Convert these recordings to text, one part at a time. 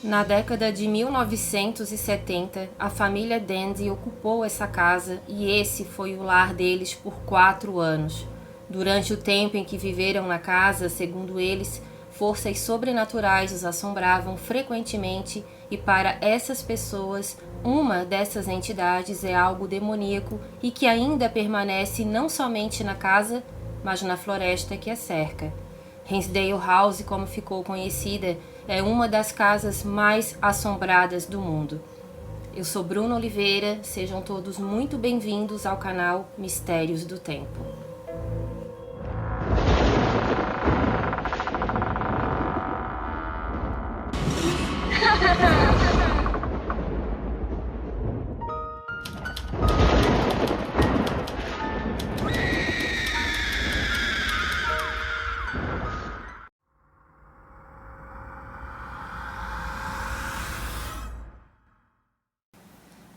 Na década de 1970, a família Dandy ocupou essa casa e esse foi o lar deles por 4 anos. Durante o tempo em que viveram na casa, segundo eles, forças sobrenaturais os assombravam frequentemente e para essas pessoas, uma dessas entidades é algo demoníaco e que ainda permanece não somente na casa, mas na floresta que a cerca. Hinsdale House, como ficou conhecida, é uma das casas mais assombradas do mundo. Eu sou Bruna Oliveira, sejam todos muito bem-vindos ao canal Mistérios do Tempo.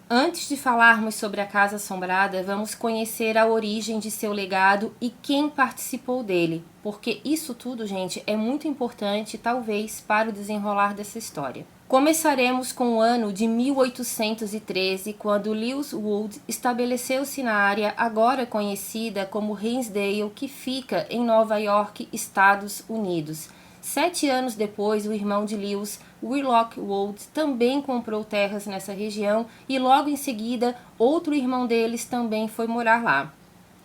Antes de falarmos sobre a Casa Assombrada, vamos conhecer a origem de seu legado e quem participou dele, porque isso tudo, gente, é muito importante, talvez, para o desenrolar dessa história. Começaremos com o ano de 1813, quando Lewis Wood estabeleceu-se na área agora conhecida como Hinsdale, que fica em Nova York, Estados Unidos. 7 anos depois, o irmão de Lewis, Whitlock Wood, também comprou terras nessa região e logo em seguida outro irmão deles também foi morar lá.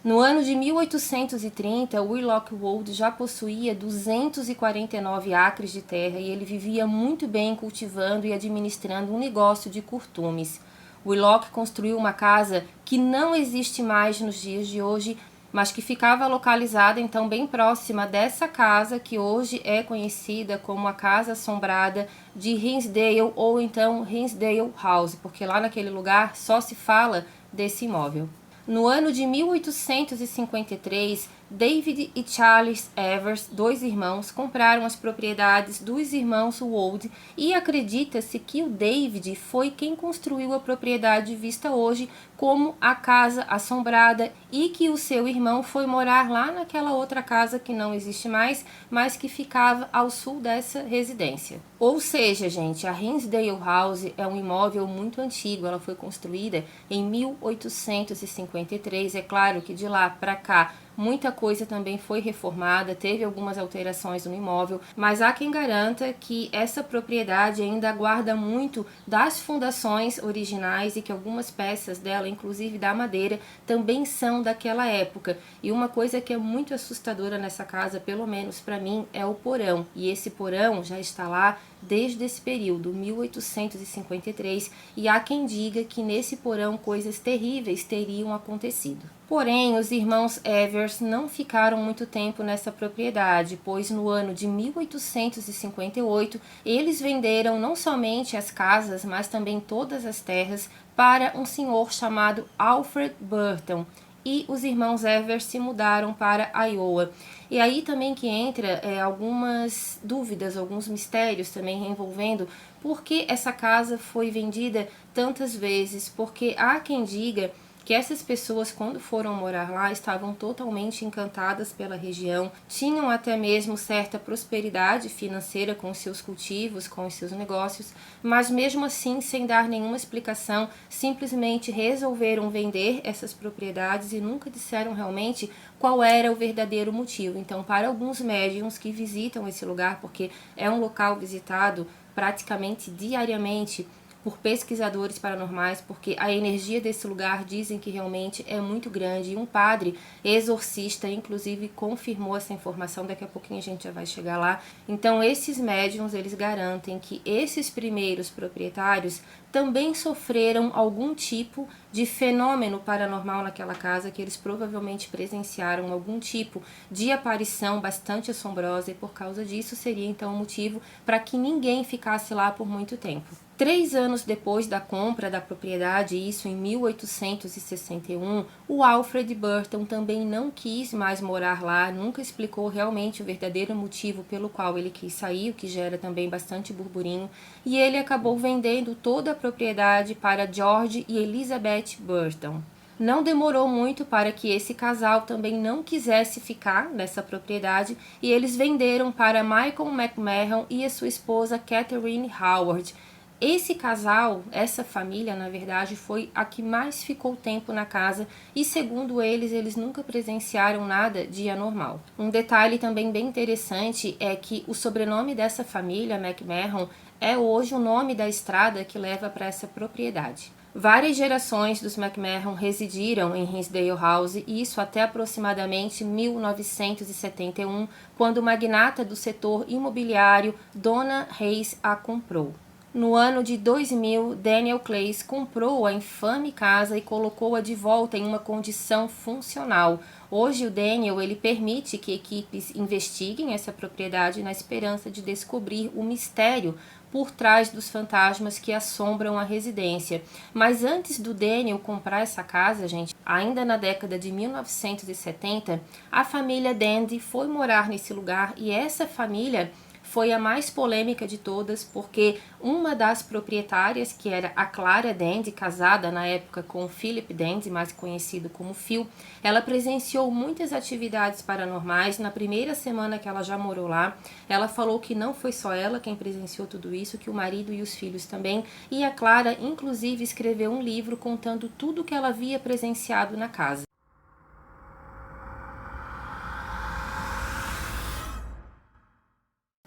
No ano de 1830, Whitlock Wood já possuía 249 acres de terra e ele vivia muito bem cultivando e administrando um negócio de curtumes. Whitlock construiu uma casa que não existe mais nos dias de hoje, mas que ficava localizada então bem próxima dessa casa que hoje é conhecida como a Casa Assombrada de Hinsdale ou então Hinsdale House, porque lá naquele lugar só se fala desse imóvel. No ano de 1853, David e Charles Evers, 2 irmãos, compraram as propriedades dos irmãos Wood e acredita-se que o David foi quem construiu a propriedade vista hoje como a Casa Assombrada e que o seu irmão foi morar lá naquela outra casa que não existe mais, mas que ficava ao sul dessa residência. Ou seja, gente, a Hinsdale House é um imóvel muito antigo, ela foi construída em 1853, é claro que de lá para cá muita coisa também foi reformada, teve algumas alterações no imóvel, mas há quem garanta que essa propriedade ainda guarda muito das fundações originais e que algumas peças dela, inclusive da madeira, também são daquela época. E uma coisa que é muito assustadora nessa casa, pelo menos para mim, é o porão. E esse porão já está lá desde esse período, 1853, e há quem diga que nesse porão coisas terríveis teriam acontecido. Porém, os irmãos Evers não ficaram muito tempo nessa propriedade, pois no ano de 1858 eles venderam não somente as casas, mas também todas as terras para um senhor chamado Alfred Burton. E os irmãos Evers se mudaram para Iowa. E aí também que entra algumas dúvidas, alguns mistérios também envolvendo por que essa casa foi vendida tantas vezes, porque há quem diga que essas pessoas, quando foram morar lá, estavam totalmente encantadas pela região, tinham até mesmo certa prosperidade financeira com os seus cultivos, com os seus negócios, mas mesmo assim, sem dar nenhuma explicação, simplesmente resolveram vender essas propriedades e nunca disseram realmente qual era o verdadeiro motivo. Então, para alguns médiums que visitam esse lugar, porque é um local visitado praticamente diariamente por pesquisadores paranormais, porque a energia desse lugar dizem que realmente é muito grande, e um padre exorcista inclusive confirmou essa informação, daqui a pouquinho a gente já vai chegar lá. Então esses médiums, eles garantem que esses primeiros proprietários também sofreram algum tipo de fenômeno paranormal naquela casa, que eles provavelmente presenciaram algum tipo de aparição bastante assombrosa, e por causa disso seria então o motivo para que ninguém ficasse lá por muito tempo. 3 anos depois da compra da propriedade, isso em 1861, o Alfred Burton também não quis mais morar lá, nunca explicou realmente o verdadeiro motivo pelo qual ele quis sair, o que gera também bastante burburinho, e ele acabou vendendo toda a propriedade para George e Elizabeth Burton. Não demorou muito para que esse casal também não quisesse ficar nessa propriedade e eles venderam para Michael McMahon e a sua esposa Catherine Howard. Esse casal, essa família, na verdade, foi a que mais ficou tempo na casa e, segundo eles nunca presenciaram nada de anormal. Um detalhe também bem interessante é que o sobrenome dessa família, McMahon, é hoje o nome da estrada que leva para essa propriedade. Várias gerações dos McMahon residiram em Hinsdale House, e isso até aproximadamente 1971, quando o magnata do setor imobiliário Donna Hayes a comprou. No ano de 2000, Daniel Clays comprou a infame casa e colocou-a de volta em uma condição funcional. Hoje o Daniel ele permite que equipes investiguem essa propriedade na esperança de descobrir o mistério por trás dos fantasmas que assombram a residência. Mas antes do Daniel comprar essa casa, gente, ainda na década de 1970, a família Dandy foi morar nesse lugar, e essa família foi a mais polêmica de todas, porque uma das proprietárias, que era a Clara Dandy, casada na época com o Philip Dandy, mais conhecido como Phil, ela presenciou muitas atividades paranormais. Na primeira semana que ela já morou lá, ela falou que não foi só ela quem presenciou tudo isso, que o marido e os filhos também, e a Clara inclusive escreveu um livro contando tudo o que ela havia presenciado na casa.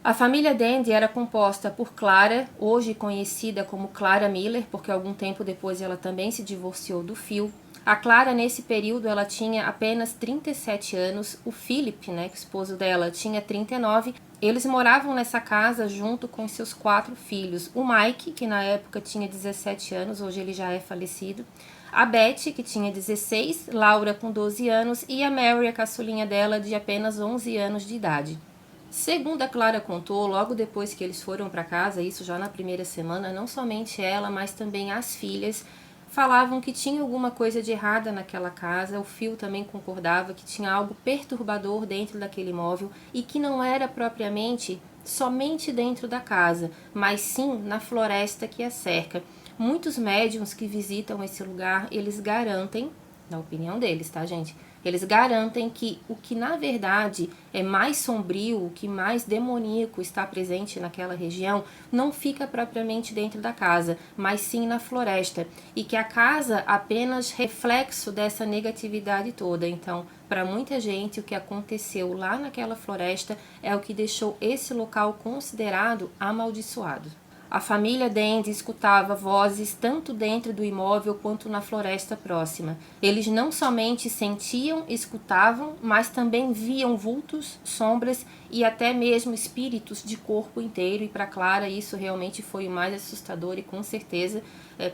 A família Dandy era composta por Clara, hoje conhecida como Clara Miller, porque algum tempo depois ela também se divorciou do Phil. A Clara, nesse período, ela tinha apenas 37 anos. O Philip, né, esposo dela, tinha 39. Eles moravam nessa casa junto com seus 4 filhos. O Mike, que na época tinha 17 anos, hoje ele já é falecido. A Betty, que tinha 16, Laura com 12 anos e a Mary, a caçulinha dela, de apenas 11 anos de idade. Segundo a Clara contou, logo depois que eles foram para casa, isso já na primeira semana, não somente ela, mas também as filhas falavam que tinha alguma coisa de errada naquela casa. O Phil também concordava que tinha algo perturbador dentro daquele imóvel e que não era propriamente somente dentro da casa, mas sim na floresta que a cerca. Muitos médiuns que visitam esse lugar, eles garantem, na opinião deles, tá, gente? Eles garantem que o que na verdade é mais sombrio, o que mais demoníaco está presente naquela região, não fica propriamente dentro da casa, mas sim na floresta. E que a casa apenas reflexo dessa negatividade toda. Então, para muita gente, o que aconteceu lá naquela floresta é o que deixou esse local considerado amaldiçoado. A família Dandy escutava vozes tanto dentro do imóvel quanto na floresta próxima. Eles não somente sentiam, escutavam, mas também viam vultos, sombras e até mesmo espíritos de corpo inteiro. E para Clara isso realmente foi o mais assustador, e com certeza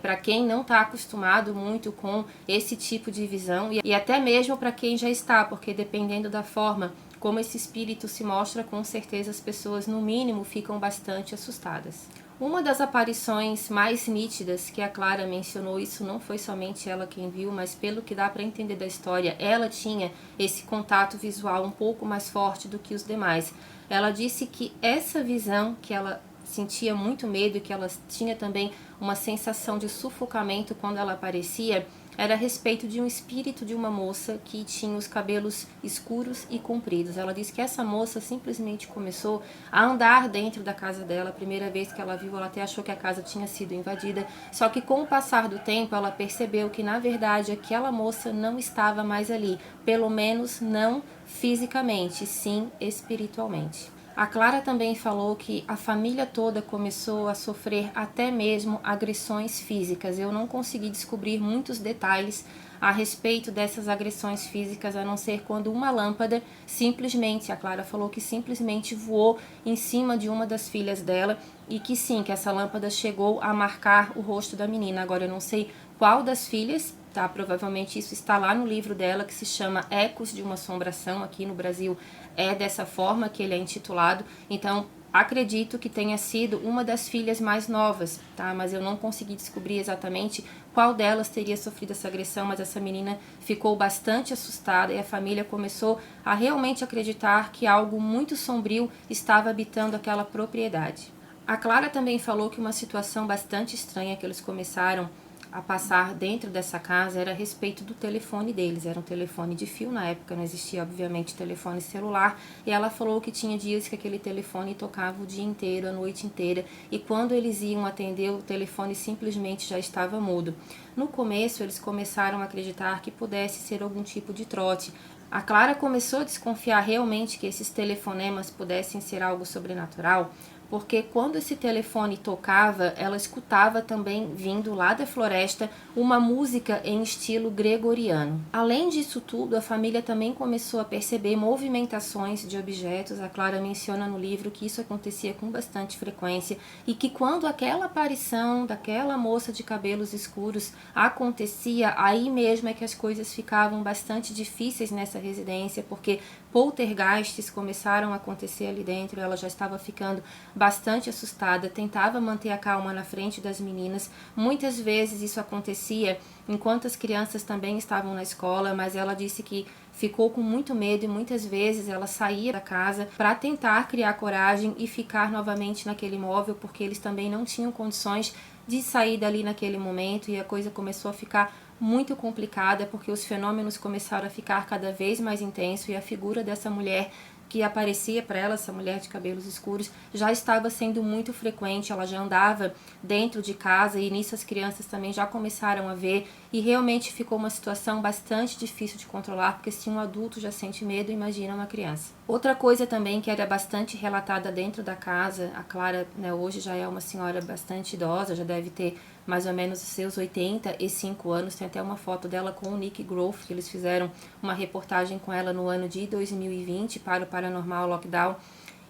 para quem não está acostumado muito com esse tipo de visão, e até mesmo para quem já está, porque dependendo da forma como esse espírito se mostra, com certeza as pessoas no mínimo ficam bastante assustadas. Uma das aparições mais nítidas que a Clara mencionou, isso não foi somente ela quem viu, mas pelo que dá para entender da história, ela tinha esse contato visual um pouco mais forte do que os demais. Ela disse que essa visão, que ela sentia muito medo e que ela tinha também uma sensação de sufocamento quando ela aparecia, era a respeito de um espírito de uma moça que tinha os cabelos escuros e compridos. Ela disse que essa moça simplesmente começou a andar dentro da casa dela. A primeira vez que ela viu, ela até achou que a casa tinha sido invadida. Só que com o passar do tempo, ela percebeu que, na verdade, aquela moça não estava mais ali. Pelo menos não fisicamente, sim espiritualmente. A Clara também falou que a família toda começou a sofrer até mesmo agressões físicas. Eu não consegui descobrir muitos detalhes a respeito dessas agressões físicas, a não ser quando uma lâmpada simplesmente, a Clara falou que simplesmente voou em cima de uma das filhas dela, e que sim, que essa lâmpada chegou a marcar o rosto da menina. Agora eu não sei qual das filhas, tá? Provavelmente isso está lá no livro dela, que se chama Ecos de uma Assombração. Aqui no Brasil é dessa forma que ele é intitulado. Então acredito que tenha sido uma das filhas mais novas, tá? Mas eu não consegui descobrir exatamente qual delas teria sofrido essa agressão, mas essa menina ficou bastante assustada e a família começou a realmente acreditar que algo muito sombrio estava habitando aquela propriedade. A Clara também falou que uma situação bastante estranha que eles começaram a passar dentro dessa casa era a respeito do telefone deles. Era um telefone de fio, na época não existia obviamente telefone celular, e ela falou que tinha dias que aquele telefone tocava o dia inteiro, a noite inteira, e quando eles iam atender, o telefone simplesmente já estava mudo. No começo eles começaram a acreditar que pudesse ser algum tipo de trote. A Clara começou a desconfiar realmente que esses telefonemas pudessem ser algo sobrenatural, porque quando esse telefone tocava, ela escutava também, vindo lá da floresta, uma música em estilo gregoriano. Além disso tudo, a família também começou a perceber movimentações de objetos. A Clara menciona no livro que isso acontecia com bastante frequência e que quando aquela aparição daquela moça de cabelos escuros acontecia, aí mesmo é que as coisas ficavam bastante difíceis nessa residência, porque poltergeists começaram a acontecer ali dentro. Ela já estava ficando bastante assustada, tentava manter a calma na frente das meninas. Muitas vezes isso acontecia enquanto as crianças também estavam na escola, mas ela disse que ficou com muito medo e muitas vezes ela saía da casa para tentar criar coragem e ficar novamente naquele imóvel, porque eles também não tinham condições de sair dali naquele momento, e a coisa começou a ficar muito complicada, porque os fenômenos começaram a ficar cada vez mais intensos e a figura dessa mulher que aparecia para ela, essa mulher de cabelos escuros, já estava sendo muito frequente. Ela já andava dentro de casa e nisso as crianças também já começaram a ver, e realmente ficou uma situação bastante difícil de controlar, porque se um adulto já sente medo, imagina uma criança. Outra coisa também que era bastante relatada dentro da casa, a Clara, né, hoje já é uma senhora bastante idosa, já deve ter mais ou menos os seus 85 anos, tem até uma foto dela com o Nick Groff, que eles fizeram uma reportagem com ela no ano de 2020 para o Paranormal Lockdown,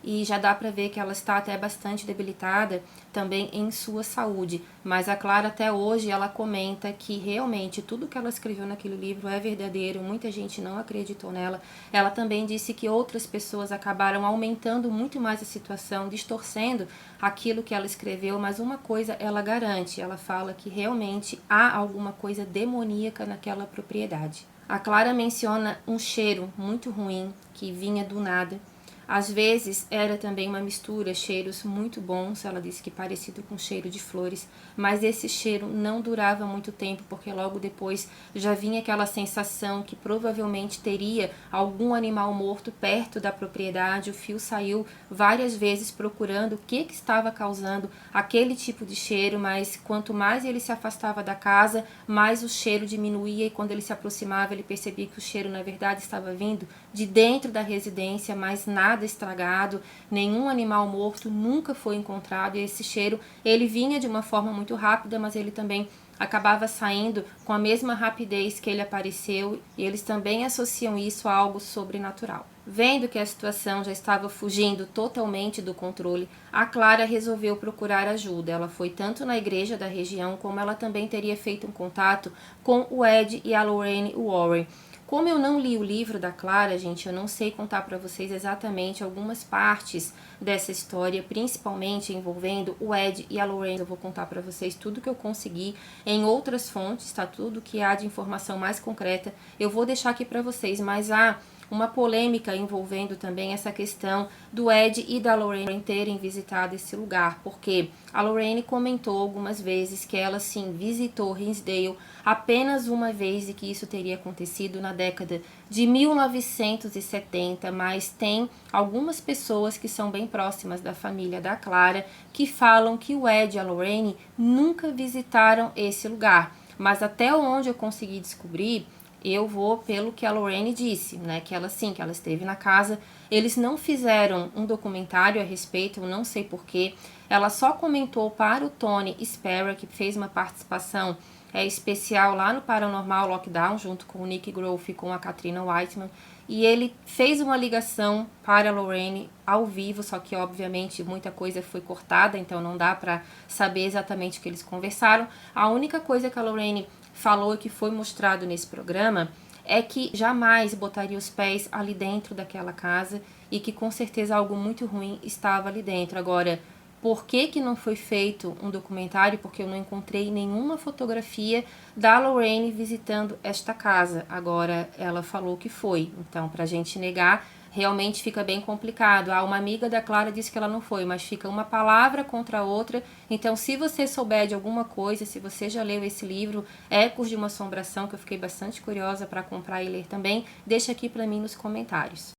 e já dá para ver que ela está até bastante debilitada também em sua saúde, mas a Clara até hoje ela comenta que realmente tudo que ela escreveu naquele livro é verdadeiro, muita gente não acreditou nela. Ela também disse que outras pessoas acabaram aumentando muito mais a situação, distorcendo aquilo que ela escreveu, mas uma coisa ela garante, ela fala que realmente há alguma coisa demoníaca naquela propriedade. A Clara menciona um cheiro muito ruim que vinha do nada. Às vezes era também uma mistura, cheiros muito bons, ela disse que parecido com cheiro de flores, mas esse cheiro não durava muito tempo, porque logo depois já vinha aquela sensação que provavelmente teria algum animal morto perto da propriedade. O Phil saiu várias vezes procurando o que estava causando aquele tipo de cheiro, mas quanto mais ele se afastava da casa, mais o cheiro diminuía, e quando ele se aproximava ele percebia que o cheiro na verdade estava vindo de dentro da residência, mas nada estragado, nenhum animal morto nunca foi encontrado, e esse cheiro ele vinha de uma forma muito rápida, mas ele também acabava saindo com a mesma rapidez que ele apareceu, e eles também associam isso a algo sobrenatural. Vendo que a situação já estava fugindo totalmente do controle, a Clara resolveu procurar ajuda. Ela foi tanto na igreja da região, como ela também teria feito um contato com o Ed e a Lorraine Warren. Como eu não li o livro da Clara, gente, eu não sei contar para vocês exatamente algumas partes dessa história, principalmente envolvendo o Ed e a Lorraine. Eu vou contar para vocês tudo que eu consegui em outras fontes, tá? Tudo que há de informação mais concreta eu vou deixar aqui para vocês, mas há uma polêmica envolvendo também essa questão do Ed e da Lorraine terem visitado esse lugar, porque a Lorraine comentou algumas vezes que ela sim visitou Hinsdale apenas uma vez e que isso teria acontecido na década de 1970, mas tem algumas pessoas que são bem próximas da família da Clara que falam que o Ed e a Lorraine nunca visitaram esse lugar, mas até onde eu consegui descobrir, eu vou pelo que a Lorraine disse, né, que ela sim, que ela esteve na casa. Eles não fizeram um documentário a respeito, eu não sei porquê. Ela só comentou para o Tony Sparrow, que fez uma participação especial lá no Paranormal Lockdown, junto com o Nick Groff e com a Katrina Whiteman, e ele fez uma ligação para a Lorraine ao vivo, só que obviamente muita coisa foi cortada, então não dá para saber exatamente o que eles conversaram. A única coisa que a Lorraine falou que foi mostrado nesse programa é que jamais botaria os pés ali dentro daquela casa e que com certeza algo muito ruim estava ali dentro. Agora, por que não foi feito um documentário? Porque eu não encontrei nenhuma fotografia da Lorraine visitando esta casa. Agora, ela falou que foi. Então, pra gente negar, realmente fica bem complicado. Uma amiga da Clara disse que ela não foi, mas fica uma palavra contra a outra. Então, se você souber de alguma coisa, se você já leu esse livro, Ecos de uma Assombração, que eu fiquei bastante curiosa para comprar e ler também, deixa aqui para mim nos comentários.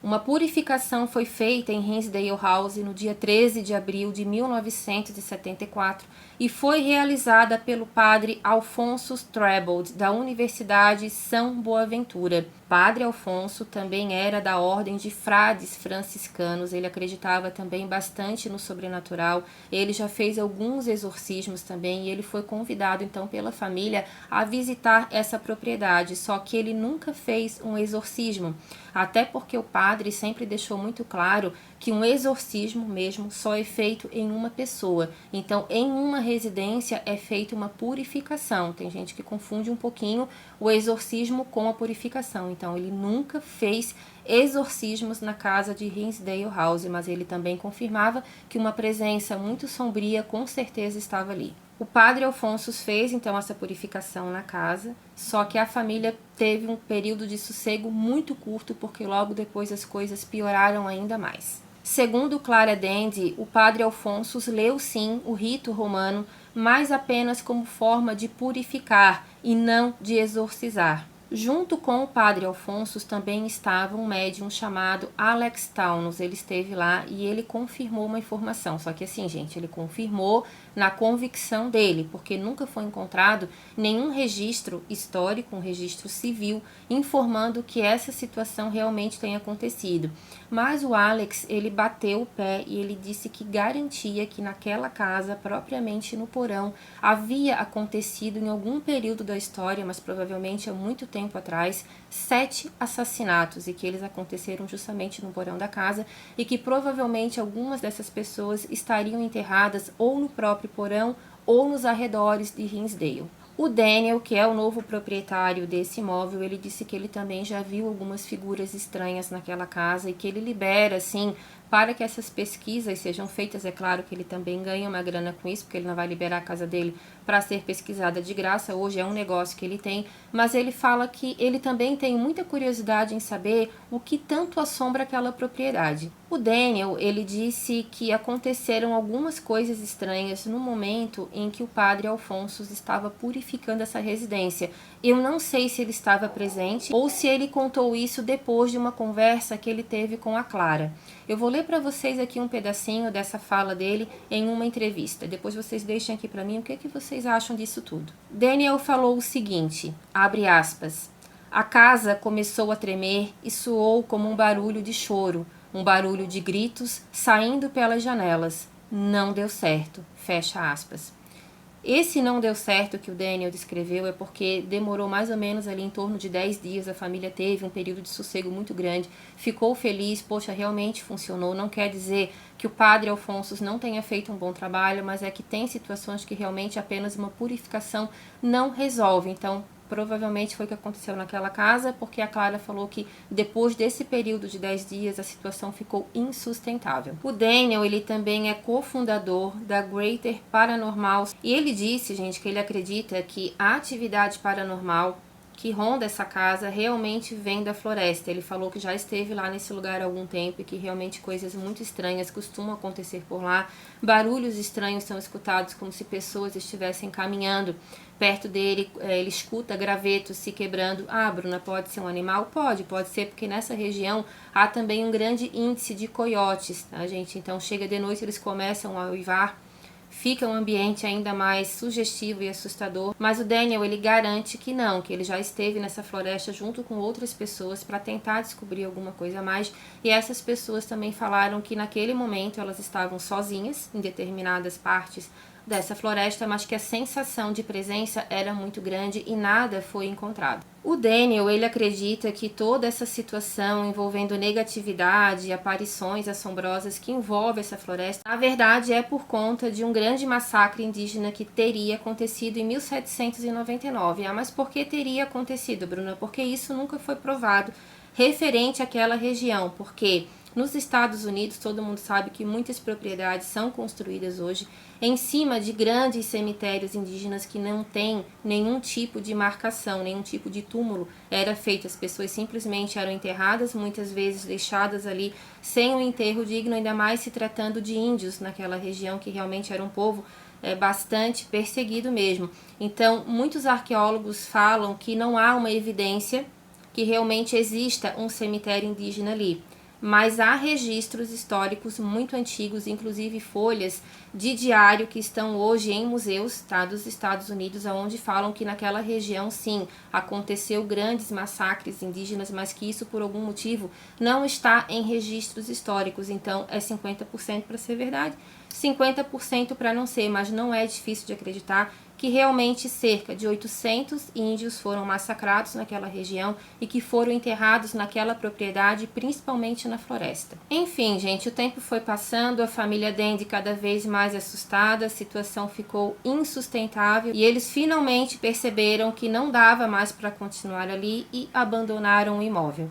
Uma purificação foi feita em Hinsdale House no dia 13 de abril de 1974 e foi realizada pelo padre Alfonso Strebold, da Universidade São Boaventura. Padre Alfonso também era da ordem de frades franciscanos, ele acreditava também bastante no sobrenatural, ele já fez alguns exorcismos também e ele foi convidado então pela família a visitar essa propriedade, só que ele nunca fez um exorcismo, até porque o padre sempre deixou muito claro que um exorcismo mesmo só é feito em uma pessoa. Então, em uma residência é feita uma purificação. Tem gente que confunde um pouquinho o exorcismo com a purificação. Então, ele nunca fez exorcismos na casa de Hinsdale House, mas ele também confirmava que uma presença muito sombria com certeza estava ali. O padre Alfonso fez então essa purificação na casa, só que a família teve um período de sossego muito curto, porque logo depois as coisas pioraram ainda mais. Segundo Clara Dandy, o padre Alfonso leu sim o rito romano, mas apenas como forma de purificar e não de exorcizar. Junto com o padre Alfonso também estava um médium chamado Alex Taunus. Ele esteve lá e ele confirmou uma informação. Só que assim, gente, ele confirmou na convicção dele, porque nunca foi encontrado nenhum registro histórico, um registro civil, informando que essa situação realmente tenha acontecido. Mas o Alex, ele bateu o pé e ele disse que garantia que naquela casa, propriamente no porão, havia acontecido em algum período da história, mas provavelmente há muito tempo atrás, 7 assassinatos e que eles aconteceram justamente no porão da casa e que provavelmente algumas dessas pessoas estariam enterradas ou no próprio porão ou nos arredores de Hinsdale. O Daniel, que é o novo proprietário desse imóvel, ele disse que ele também já viu algumas figuras estranhas naquela casa e que ele libera, assim, para que essas pesquisas sejam feitas. É claro que ele também ganha uma grana com isso, porque ele não vai liberar a casa dele para ser pesquisada de graça. Hoje é um negócio que ele tem, mas ele fala que ele também tem muita curiosidade em saber o que tanto assombra aquela propriedade. O Daniel, ele disse que aconteceram algumas coisas estranhas no momento em que o padre Alfonso estava purificando essa residência. Eu não sei se ele estava presente ou se ele contou isso depois de uma conversa que ele teve com a Clara. Eu vou ler para vocês aqui um pedacinho dessa fala dele em uma entrevista. Depois vocês deixem aqui para mim o que vocês acham disso tudo. Daniel falou o seguinte, abre aspas, a casa começou a tremer e soou como um barulho de choro, um barulho de gritos saindo pelas janelas. Não deu certo, fecha aspas. Esse não deu certo que o Daniel descreveu é porque demorou mais ou menos ali em torno de 10 dias, a família teve um período de sossego muito grande, ficou feliz, poxa, realmente funcionou, não quer dizer que o padre Alfonso não tenha feito um bom trabalho, mas é que tem situações que realmente apenas uma purificação não resolve, então provavelmente foi o que aconteceu naquela casa, porque a Clara falou que depois desse período de 10 dias a situação ficou insustentável. O Daniel, ele também é cofundador da Greater Paranormal e ele disse, gente, que ele acredita que a atividade paranormal que ronda essa casa realmente vem da floresta. Ele falou que já esteve lá nesse lugar há algum tempo e que realmente coisas muito estranhas costumam acontecer por lá. Barulhos estranhos são escutados como se pessoas estivessem caminhando perto dele, ele escuta gravetos se quebrando. Ah, Bruna, pode ser um animal? Pode ser, porque nessa região há também um grande índice de coiotes, tá, gente? Então chega de noite, eles começam a uivar, fica um ambiente ainda mais sugestivo e assustador, mas o Daniel, ele garante que não, que ele já esteve nessa floresta junto com outras pessoas para tentar descobrir alguma coisa a mais, e essas pessoas também falaram que naquele momento elas estavam sozinhas em determinadas partes dessa floresta, mas que a sensação de presença era muito grande e nada foi encontrado. O Daniel, ele acredita que toda essa situação envolvendo negatividade e aparições assombrosas que envolve essa floresta, na verdade é por conta de um grande massacre indígena que teria acontecido em 1799. Ah, mas por que teria acontecido, Bruna? Porque isso nunca foi provado referente àquela região, porque Nos Estados Unidos, todo mundo sabe que muitas propriedades são construídas hoje em cima de grandes cemitérios indígenas que não tem nenhum tipo de marcação, nenhum tipo de túmulo era feito. As pessoas simplesmente eram enterradas, muitas vezes deixadas ali sem um enterro digno, ainda mais se tratando de índios naquela região, que realmente era um povo bastante perseguido mesmo. Então, muitos arqueólogos falam que não há uma evidência que realmente exista um cemitério indígena ali. Mas há registros históricos muito antigos, inclusive folhas de diário que estão hoje em museus, tá, dos Estados Unidos, onde falam que naquela região, sim, aconteceu grandes massacres indígenas, mas que isso, por algum motivo, não está em registros históricos. Então, é 50% para ser verdade, 50% para não ser, mas não é difícil de acreditar que realmente cerca de 800 índios foram massacrados naquela região e que foram enterrados naquela propriedade, principalmente na floresta. Enfim, gente, o tempo foi passando, a família Dandy cada vez mais assustada, a situação ficou insustentável e eles finalmente perceberam que não dava mais para continuar ali e abandonaram o imóvel.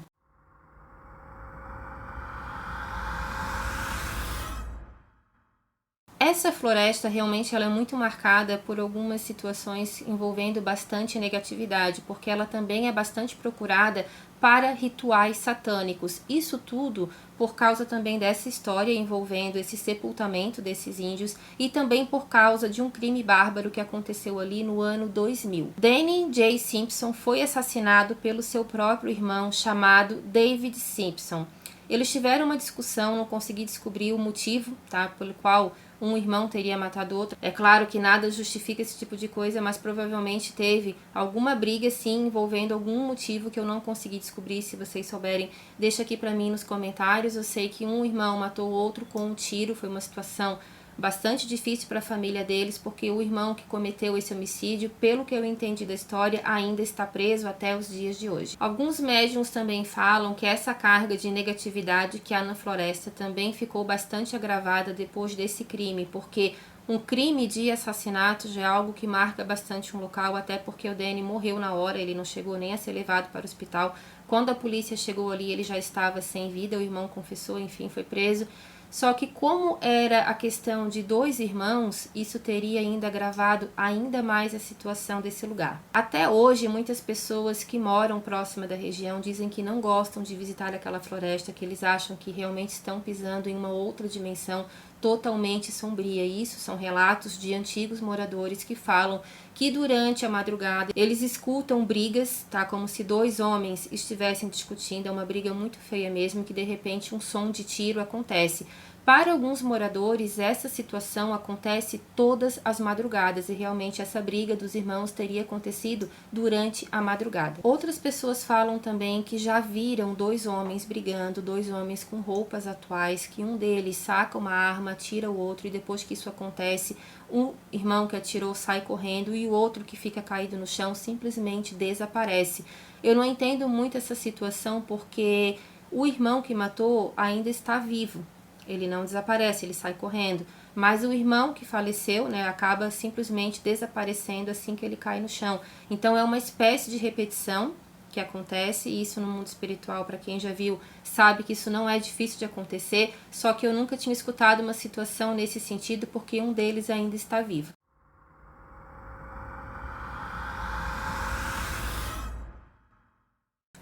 Essa floresta realmente ela é muito marcada por algumas situações envolvendo bastante negatividade, porque ela também é bastante procurada para rituais satânicos. Isso tudo por causa também dessa história envolvendo esse sepultamento desses índios e também por causa de um crime bárbaro que aconteceu ali no ano 2000. Danny J. Simpson foi assassinado pelo seu próprio irmão chamado David Simpson. Eles tiveram uma discussão, não consegui descobrir o motivo, tá, pelo qual um irmão teria matado outro. É claro que nada justifica esse tipo de coisa, mas provavelmente teve alguma briga, sim, envolvendo algum motivo que eu não consegui descobrir. Se vocês souberem, deixa aqui pra mim nos comentários. Eu sei que um irmão matou o outro com um tiro, foi uma situação bastante difícil para a família deles, porque o irmão que cometeu esse homicídio, pelo que eu entendi da história, ainda está preso até os dias de hoje. Alguns médiums também falam que essa carga de negatividade que há na floresta também ficou bastante agravada depois desse crime, porque um crime de assassinato já é algo que marca bastante um local, até porque o Danny morreu na hora, ele não chegou nem a ser levado para o hospital. Quando a polícia chegou ali, ele já estava sem vida, o irmão confessou, enfim, foi preso. Só que como era a questão de dois irmãos, isso teria ainda agravado ainda mais a situação desse lugar. Até hoje, muitas pessoas que moram próxima da região dizem que não gostam de visitar aquela floresta, que eles acham que realmente estão pisando em uma outra dimensão totalmente sombria. E isso são relatos de antigos moradores que falam que durante a madrugada eles escutam brigas, tá? Como se dois homens estivessem discutindo, é uma briga muito feia mesmo, que de repente um som de tiro acontece. Para alguns moradores, essa situação acontece todas as madrugadas e realmente essa briga dos irmãos teria acontecido durante a madrugada. Outras pessoas falam também que já viram dois homens brigando, dois homens com roupas atuais, que um deles saca uma arma, atira o outro e depois que isso acontece, o irmão que atirou sai correndo e o outro que fica caído no chão simplesmente desaparece. Eu não entendo muito essa situação porque o irmão que matou ainda está vivo. Ele não desaparece, ele sai correndo. Mas o irmão que faleceu, né, acaba simplesmente desaparecendo assim que ele cai no chão. Então é uma espécie de repetição que acontece, e isso no mundo espiritual, para quem já viu, sabe que isso não é difícil de acontecer, só que eu nunca tinha escutado uma situação nesse sentido, porque um deles ainda está vivo.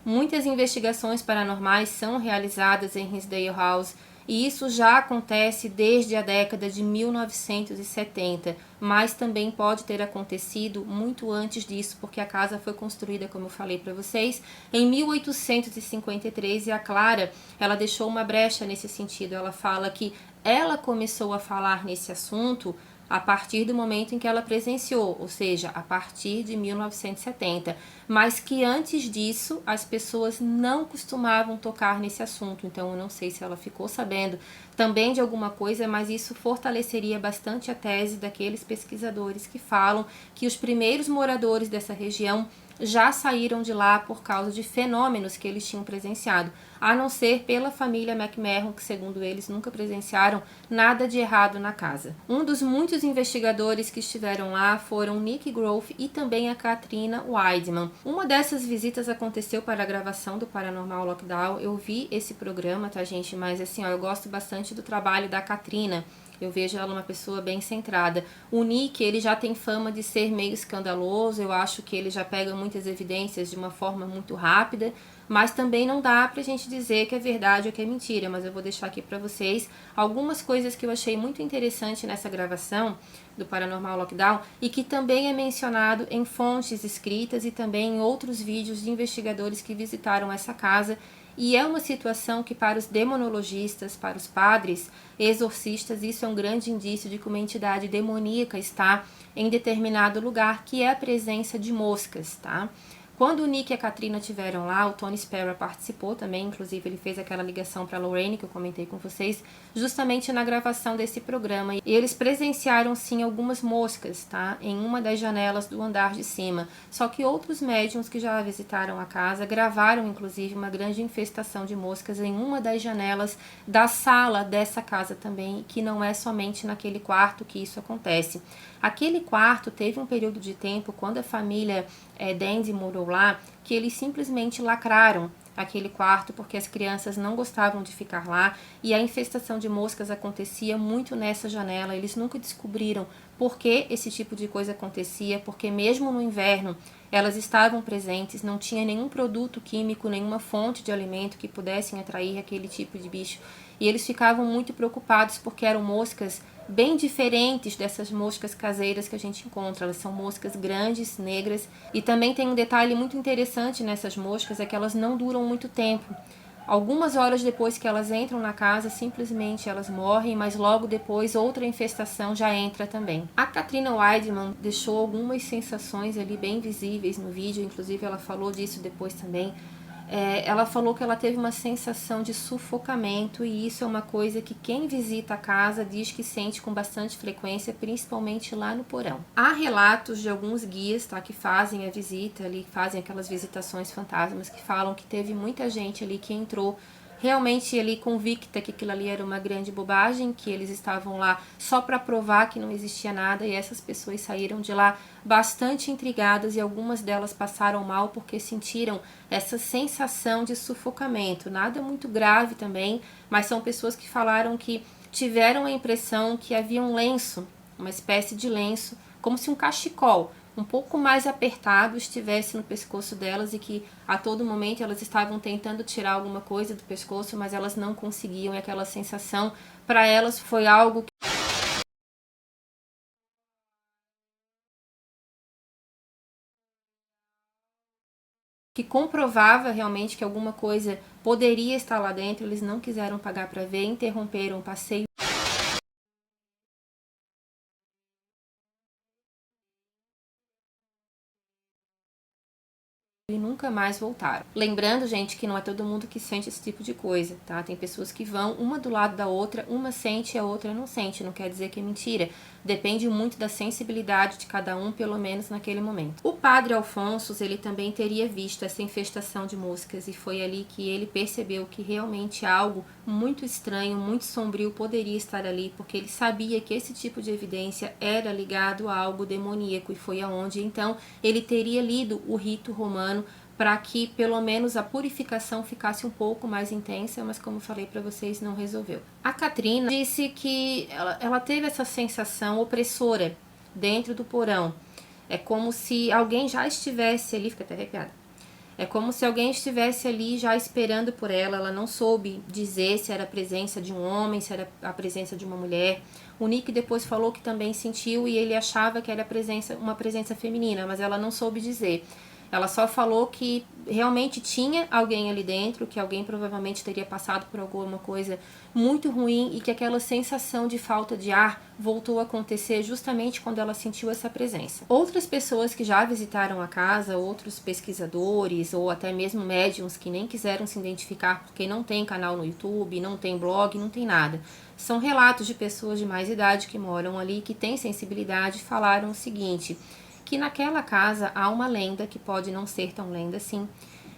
Muitas investigações paranormais são realizadas em Hinsdale House, e isso já acontece desde a década de 1970, mas também pode ter acontecido muito antes disso, porque a casa foi construída, como eu falei para vocês, em 1853, e a Clara, ela deixou uma brecha nesse sentido. Ela fala que ela começou a falar nesse assunto a partir do momento em que ela presenciou, ou seja, a partir de 1970, mas que antes disso as pessoas não costumavam tocar nesse assunto. Então eu não sei se ela ficou sabendo também de alguma coisa, mas isso fortaleceria bastante a tese daqueles pesquisadores que falam que os primeiros moradores dessa região já saíram de lá por causa de fenômenos que eles tinham presenciado, a não ser pela família McMahon, que segundo eles nunca presenciaram nada de errado na casa. Um dos muitos investigadores que estiveram lá foram Nick Groff e também a Katrina Weidman. Uma dessas visitas aconteceu para a gravação do Paranormal Lockdown. Eu vi esse programa, tá, gente? Mas assim, ó, eu gosto bastante do trabalho da Katrina. Eu vejo ela uma pessoa bem centrada. O Nick, ele já tem fama de ser meio escandaloso. Eu acho que ele já pega muitas evidências de uma forma muito rápida. Mas também não dá pra gente dizer que é verdade ou que é mentira. Mas eu vou deixar aqui pra vocês algumas coisas que eu achei muito interessante nessa gravação do Paranormal Lockdown e que também é mencionado em fontes escritas e também em outros vídeos de investigadores que visitaram essa casa. E é uma situação que para os demonologistas, para os padres, exorcistas, isso é um grande indício de que uma entidade demoníaca está em determinado lugar, que é a presença de moscas, tá? Quando o Nick e a Katrina estiveram lá, o Tony Spera participou também, inclusive ele fez aquela ligação para a Lorraine que eu comentei com vocês, justamente na gravação desse programa. E eles presenciaram sim algumas moscas, tá? Em uma das janelas do andar de cima. Só que outros médiums que já visitaram a casa gravaram inclusive uma grande infestação de moscas em uma das janelas da sala dessa casa também, que não é somente naquele quarto que isso acontece. Aquele quarto teve um período de tempo, quando a família Dandy morou lá, que eles simplesmente lacraram aquele quarto porque as crianças não gostavam de ficar lá e a infestação de moscas acontecia muito nessa janela. Eles nunca descobriram por que esse tipo de coisa acontecia, porque mesmo no inverno elas estavam presentes, não tinha nenhum produto químico, nenhuma fonte de alimento que pudessem atrair aquele tipo de bicho. E eles ficavam muito preocupados porque eram moscas bem diferentes dessas moscas caseiras que a gente encontra. Elas são moscas grandes, negras, e também tem um detalhe muito interessante nessas moscas, é que elas não duram muito tempo. Algumas horas depois que elas entram na casa, simplesmente elas morrem, mas logo depois outra infestação já entra também. A Katrina Weidman deixou algumas sensações ali bem visíveis no vídeo, inclusive ela falou disso depois também. Ela falou que ela teve uma sensação de sufocamento e isso é uma coisa que quem visita a casa diz que sente com bastante frequência, principalmente lá no porão. Há relatos de alguns guias, tá, que fazem a visita ali, fazem aquelas visitações fantasmas, que falam que teve muita gente ali que entrou realmente ali convicta que aquilo ali era uma grande bobagem, que eles estavam lá só para provar que não existia nada, e essas pessoas saíram de lá bastante intrigadas e algumas delas passaram mal porque sentiram essa sensação de sufocamento. Nada muito grave também, mas são pessoas que falaram que tiveram a impressão que havia um lenço, uma espécie de lenço, como se um cachecol um pouco mais apertado estivesse no pescoço delas e que a todo momento elas estavam tentando tirar alguma coisa do pescoço, mas elas não conseguiam, e aquela sensação para elas foi algo que comprovava realmente que alguma coisa poderia estar lá dentro. Eles não quiseram pagar para ver, interromperam o passeio e nunca mais voltaram. Lembrando, gente, que não é todo mundo que sente esse tipo de coisa, tá? Tem pessoas que vão uma do lado da outra, uma sente e a outra não sente. Não quer dizer que é mentira. Depende muito da sensibilidade de cada um, pelo menos naquele momento. O padre Alfonso, ele também teria visto essa infestação de moscas e foi ali que ele percebeu que realmente algo muito estranho, muito sombrio poderia estar ali, porque ele sabia que esse tipo de evidência era ligado a algo demoníaco e foi aonde então ele teria lido o rito romano para que pelo menos a purificação ficasse um pouco mais intensa, mas como falei para vocês, não resolveu. A Katrina disse que ela teve essa sensação opressora dentro do porão. É como se alguém já estivesse ali, fica até arrepiada. É como se alguém estivesse ali já esperando por ela. Ela não soube dizer se era a presença de um homem, se era a presença de uma mulher. O Nick depois falou que também sentiu e ele achava que era uma presença feminina, mas ela não soube dizer. Ela só falou que realmente tinha alguém ali dentro, que alguém provavelmente teria passado por alguma coisa muito ruim e que aquela sensação de falta de ar voltou a acontecer justamente quando ela sentiu essa presença. Outras pessoas que já visitaram a casa, outros pesquisadores ou até mesmo médiums que nem quiseram se identificar porque não tem canal no YouTube, não tem blog, não tem nada. São relatos de pessoas de mais idade que moram ali, que têm sensibilidade, falaram o seguinte: que que naquela casa há uma lenda, que pode não ser tão lenda assim,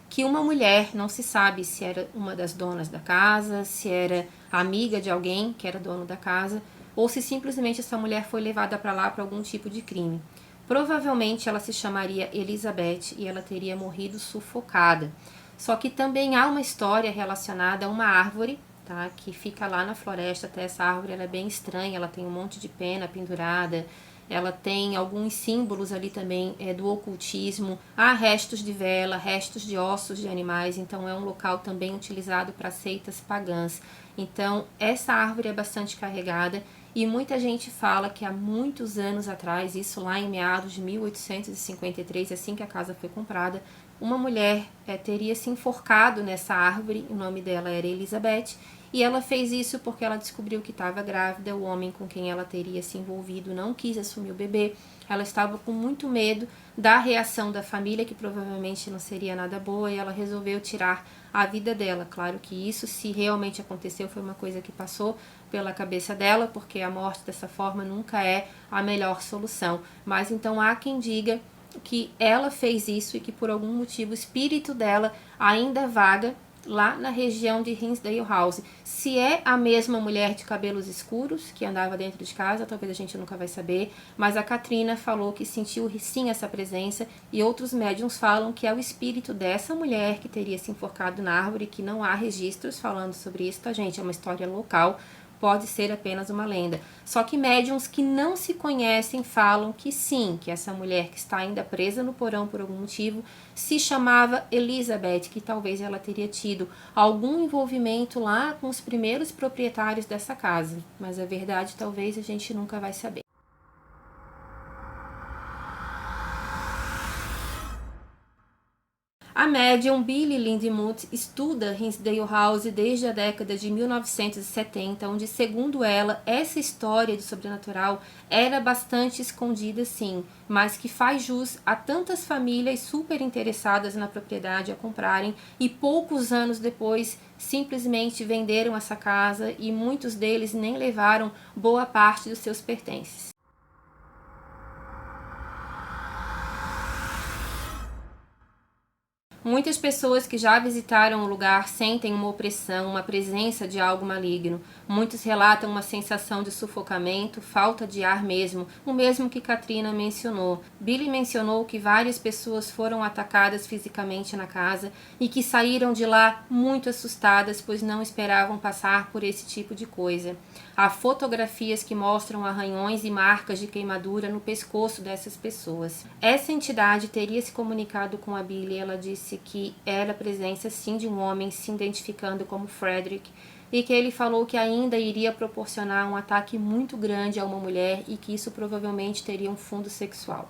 que uma mulher, não se sabe se era uma das donas da casa, se era amiga de alguém que era dono da casa, ou se simplesmente essa mulher foi levada para lá por algum tipo de crime. Provavelmente ela se chamaria Elizabeth e ela teria morrido sufocada. Só que também há uma história relacionada a uma árvore, tá, que fica lá na floresta. Até essa árvore ela é bem estranha, ela tem um monte de pena pendurada, ela tem alguns símbolos ali também do ocultismo, há restos de vela, restos de ossos de animais, então é um local também utilizado para seitas pagãs. Então essa árvore é bastante carregada e muita gente fala que há muitos anos atrás, isso lá em meados de 1853, assim que a casa foi comprada, uma mulher teria se enforcado nessa árvore, o nome dela era Elizabeth, e ela fez isso porque ela descobriu que estava grávida, o homem com quem ela teria se envolvido não quis assumir o bebê, ela estava com muito medo da reação da família, que provavelmente não seria nada boa, e ela resolveu tirar a vida dela. Claro que isso, se realmente aconteceu, foi uma coisa que passou pela cabeça dela, porque a morte dessa forma nunca é a melhor solução. Mas então há quem diga que ela fez isso e que por algum motivo o espírito dela ainda vaga lá na região de Hinsdale House. Se é a mesma mulher de cabelos escuros que andava dentro de casa, talvez a gente nunca vai saber, mas a Katrina falou que sentiu sim essa presença, e outros médiums falam que é o espírito dessa mulher que teria se enforcado na árvore, que não há registros falando sobre isso, tá, gente? É uma história local, pode ser apenas uma lenda. Só que médiums que não se conhecem falam que sim, que essa mulher que está ainda presa no porão por algum motivo se chamava Elizabeth, que talvez ela teria tido algum envolvimento lá com os primeiros proprietários dessa casa. Mas a verdade talvez a gente nunca vai saber. A médium Billie Lindemuth estuda Hinsdale House desde a década de 1970, onde, segundo ela, essa história de sobrenatural era bastante escondida sim, mas que faz jus a tantas famílias super interessadas na propriedade a comprarem e poucos anos depois simplesmente venderam essa casa e muitos deles nem levaram boa parte dos seus pertences. Muitas pessoas que já visitaram o lugar sentem uma opressão, uma presença de algo maligno. Muitos relatam uma sensação de sufocamento, falta de ar mesmo, o mesmo que Katrina mencionou. Billie mencionou que várias pessoas foram atacadas fisicamente na casa e que saíram de lá muito assustadas, pois não esperavam passar por esse tipo de coisa. Há fotografias que mostram arranhões e marcas de queimadura no pescoço dessas pessoas. Essa entidade teria se comunicado com a Billie. Ela disse que era a presença sim de um homem se identificando como Frederick, e que ele falou que ainda iria proporcionar um ataque muito grande a uma mulher e que isso provavelmente teria um fundo sexual.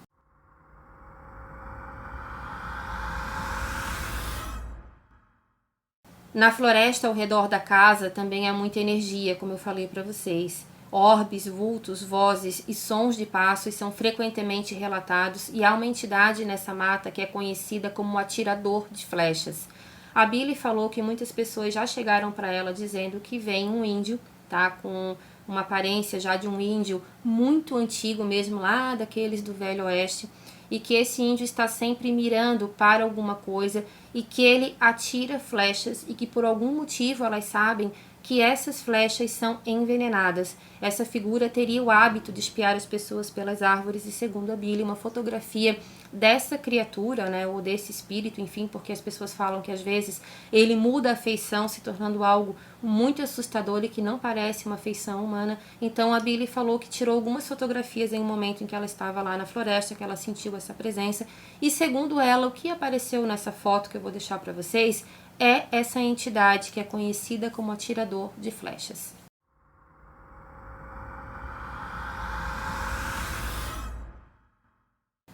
Na floresta ao redor da casa também há muita energia, como eu falei para vocês. Orbes, vultos, vozes e sons de passos são frequentemente relatados, e há uma entidade nessa mata que é conhecida como o atirador de flechas. A Billie falou que muitas pessoas já chegaram para ela dizendo que vem um índio, tá, com uma aparência já de um índio muito antigo mesmo, lá daqueles do Velho Oeste, e que esse índio está sempre mirando para alguma coisa e que ele atira flechas e que por algum motivo elas sabem que essas flechas são envenenadas. Essa figura teria o hábito de espiar as pessoas pelas árvores, e segundo a Billie, uma fotografia dessa criatura, né, ou desse espírito, enfim, porque as pessoas falam que às vezes ele muda a feição, se tornando algo muito assustador e que não parece uma feição humana. Então a Billie falou que tirou algumas fotografias em um momento em que ela estava lá na floresta, que ela sentiu essa presença, e segundo ela, o que apareceu nessa foto que eu vou deixar para vocês é essa entidade que é conhecida como atirador de flechas.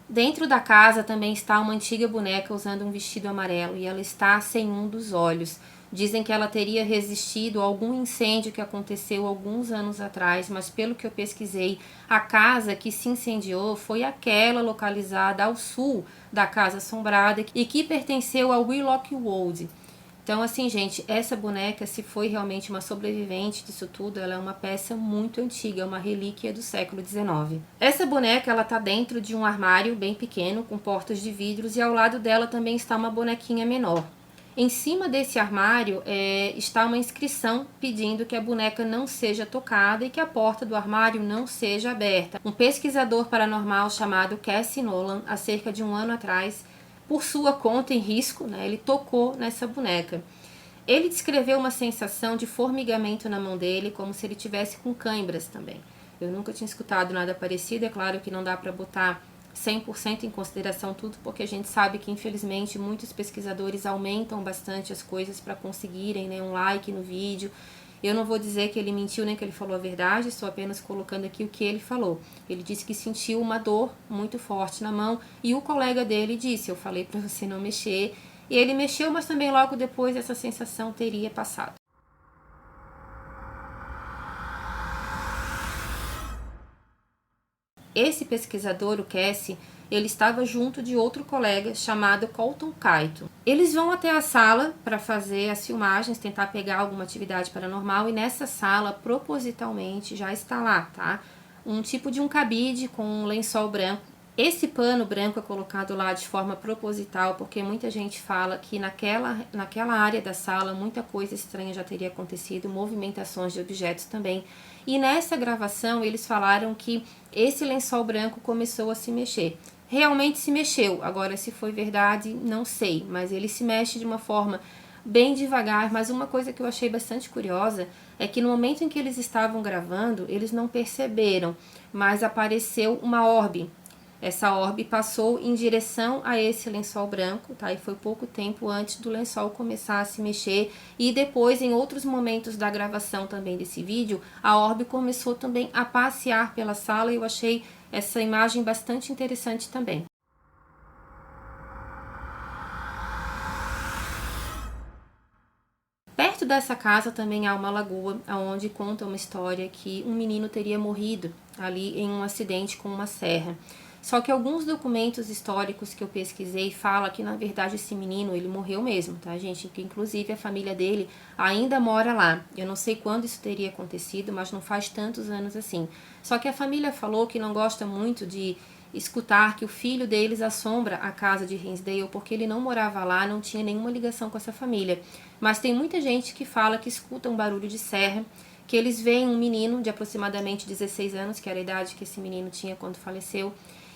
Dentro da casa também está uma antiga boneca usando um vestido amarelo, e ela está sem um dos olhos. Dizem que ela teria resistido a algum incêndio que aconteceu alguns anos atrás, mas pelo que eu pesquisei, a casa que se incendiou foi aquela localizada ao sul da Casa Assombrada e que pertenceu ao Wheelock Wold. Então, assim, gente, essa boneca, se foi realmente uma sobrevivente disso tudo, ela é uma peça muito antiga, uma relíquia do século XIX. Essa boneca, ela tá dentro de um armário bem pequeno, com portas de vidros, e ao lado dela também está uma bonequinha menor. Em cima desse armário está uma inscrição pedindo que a boneca não seja tocada e que a porta do armário não seja aberta. Um pesquisador paranormal chamado Cassie Nolan, há cerca de um ano atrás, por sua conta em risco, né, ele tocou nessa boneca. Ele descreveu uma sensação de formigamento na mão dele, como se ele tivesse com cãibras também. Eu nunca tinha escutado nada parecido, é claro que não dá para botar 100% em consideração tudo, porque a gente sabe que infelizmente muitos pesquisadores aumentam bastante as coisas para conseguirem, né, um like no vídeo. Eu não vou dizer que ele mentiu nem que ele falou a verdade, estou apenas colocando aqui o que ele falou. Ele disse que sentiu uma dor muito forte na mão e o colega dele disse, eu falei para você não mexer, e ele mexeu, mas também logo depois essa sensação teria passado. Esse pesquisador, o Cassie, ele estava junto de outro colega chamado Colton Kaito. Eles vão até a sala para fazer as filmagens, tentar pegar alguma atividade paranormal, e nessa sala, propositalmente, já está lá, tá? Um tipo de um cabide com um lençol branco. Esse pano branco é colocado lá de forma proposital, porque muita gente fala que naquela área da sala muita coisa estranha já teria acontecido, movimentações de objetos também. E nessa gravação eles falaram que esse lençol branco começou a se mexer. Realmente se mexeu, agora se foi verdade não sei, mas ele se mexe de uma forma bem devagar. Mas uma coisa que eu achei bastante curiosa é que no momento em que eles estavam gravando, eles não perceberam, mas apareceu uma orbe. Essa orbe passou em direção a esse lençol branco, tá? E foi pouco tempo antes do lençol começar a se mexer. E depois, em outros momentos da gravação também desse vídeo, a orbe começou também a passear pela sala e eu achei essa imagem bastante interessante também. Perto dessa casa também há uma lagoa, onde conta uma história que um menino teria morrido ali em um acidente com uma serra. Só que alguns documentos históricos que eu pesquisei falam que, na verdade, esse menino, ele morreu mesmo, tá, gente? Que, inclusive, a família dele ainda mora lá. Eu não sei quando isso teria acontecido, mas não faz tantos anos assim. Só que a família falou que não gosta muito de escutar que o filho deles assombra a casa de Hinsdale, porque ele não morava lá, não tinha nenhuma ligação com essa família. Mas tem muita gente que fala que escuta um barulho de serra, que eles veem um menino de aproximadamente 16 anos, que era a idade que esse menino tinha quando faleceu,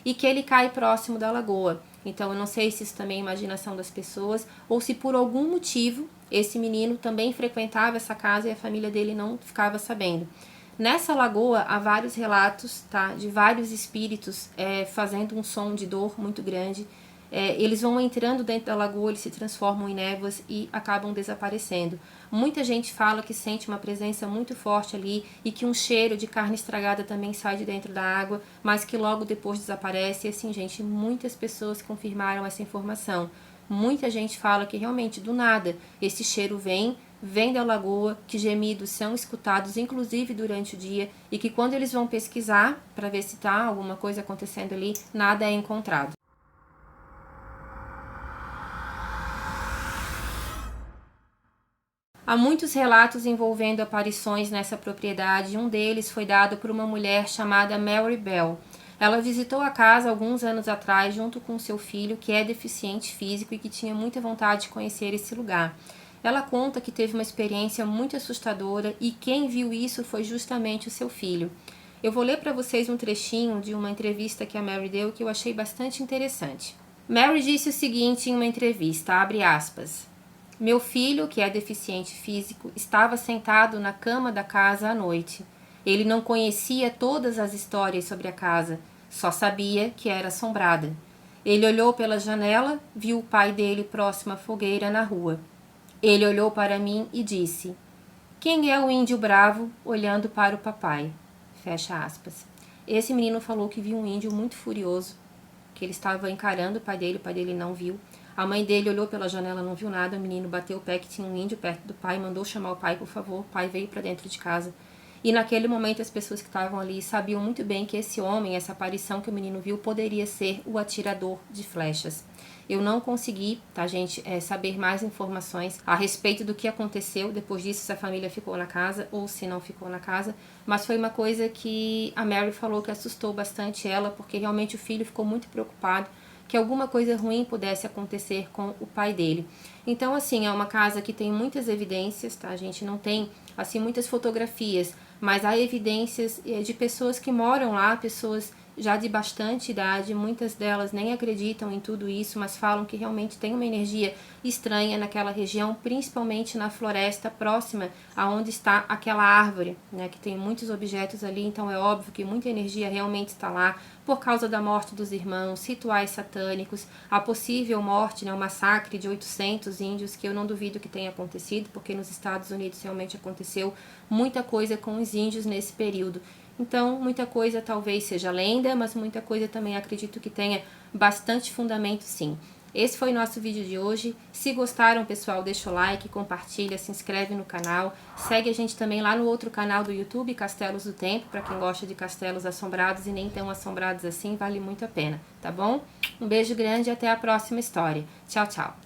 e que ele cai próximo da lagoa. Então eu não sei se isso também é imaginação das pessoas, ou se por algum motivo esse menino também frequentava essa casa e a família dele não ficava sabendo. Nessa lagoa há vários relatos, tá, de vários espíritos fazendo um som de dor muito grande. Eles vão entrando dentro da lagoa, eles se transformam em névoas e acabam desaparecendo. Muita gente fala que sente uma presença muito forte ali e que um cheiro de carne estragada também sai de dentro da água, mas que logo depois desaparece. E assim, gente, muitas pessoas confirmaram essa informação. Muita gente fala que realmente do nada esse cheiro vem da lagoa, que gemidos são escutados inclusive durante o dia e que quando eles vão pesquisar para ver se está alguma coisa acontecendo ali, nada é encontrado. Há muitos relatos envolvendo aparições nessa propriedade. Um deles foi dado por uma mulher chamada Mary Bell. Ela visitou a casa alguns anos atrás junto com seu filho, que é deficiente físico e que tinha muita vontade de conhecer esse lugar. Ela conta que teve uma experiência muito assustadora e quem viu isso foi justamente o seu filho. Eu vou ler para vocês um trechinho de uma entrevista que a Mary deu que eu achei bastante interessante. Mary disse o seguinte em uma entrevista, abre aspas: meu filho, que é deficiente físico, estava sentado na cama da casa à noite. Ele não conhecia todas as histórias sobre a casa, só sabia que era assombrada. Ele olhou pela janela, viu o pai dele próximo à fogueira na rua. Ele olhou para mim e disse: quem é o índio bravo olhando para o papai? Fecha aspas. Esse menino falou que viu um índio muito furioso, que ele estava encarando o pai dele não viu. A mãe dele olhou pela janela, não viu nada, o menino bateu o pé que tinha um índio perto do pai, mandou chamar o pai, por favor, o pai veio para dentro de casa. E naquele momento as pessoas que estavam ali sabiam muito bem que esse homem, essa aparição que o menino viu, poderia ser o atirador de flechas. Eu não consegui, tá, gente, saber mais informações a respeito do que aconteceu depois disso, se a família ficou na casa ou se não ficou na casa, mas foi uma coisa que a Mary falou que assustou bastante ela, porque realmente o filho ficou muito preocupado que alguma coisa ruim pudesse acontecer com o pai dele. Então, assim, é uma casa que tem muitas evidências, tá? A gente não tem, assim, muitas fotografias, mas há evidências de pessoas que moram lá, pessoas já de bastante idade, muitas delas nem acreditam em tudo isso, mas falam que realmente tem uma energia estranha naquela região, principalmente na floresta próxima aonde está aquela árvore, né, que tem muitos objetos ali, então é óbvio que muita energia realmente está lá, por causa da morte dos irmãos, rituais satânicos, a possível morte, né, o massacre de 800 índios, que eu não duvido que tenha acontecido, porque nos Estados Unidos realmente aconteceu muita coisa com os índios nesse período. Então, muita coisa talvez seja lenda, mas muita coisa também acredito que tenha bastante fundamento, sim. Esse foi o nosso vídeo de hoje. Se gostaram, pessoal, deixa o like, compartilha, se inscreve no canal. Segue a gente também lá no outro canal do YouTube, Castelos do Tempo, para quem gosta de castelos assombrados e nem tão assombrados assim, vale muito a pena, tá bom? Um beijo grande e até a próxima história. Tchau, tchau!